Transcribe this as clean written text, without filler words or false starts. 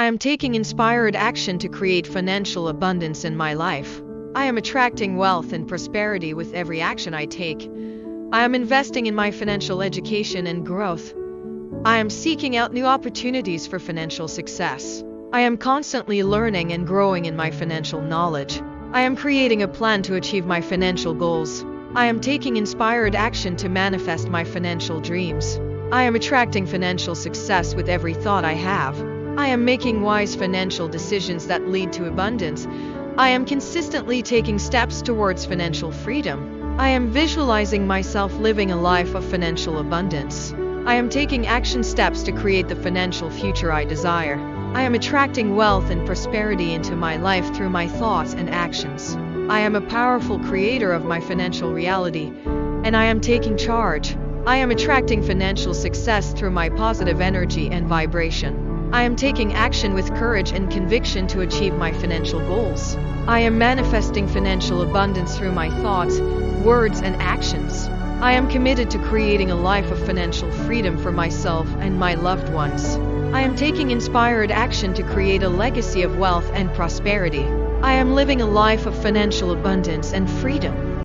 am taking inspired action to create financial abundance in my life. I am attracting wealth and prosperity with every action I take. I am investing in my financial education and growth. I am seeking out new opportunities for financial success. I am constantly learning and growing in my financial knowledge. I am creating a plan to achieve my financial goals. I am taking inspired action to manifest my financial dreams. I am attracting financial success with every thought I have. I am making wise financial decisions that lead to abundance. I am consistently taking steps towards financial freedom. I am visualizing myself living a life of financial abundance. I am taking action steps to create the financial future I desire. I am attracting wealth and prosperity into my life through my thoughts and actions. I am a powerful creator of my financial reality, and I am taking charge. I am attracting financial success through my positive energy and vibration. I am taking action with courage and conviction to achieve my financial goals. I am manifesting financial abundance through my thoughts, words, and actions. I am committed to creating a life of financial freedom for myself and my loved ones. I am taking inspired action to create a legacy of wealth and prosperity. I am living a life of financial abundance and freedom.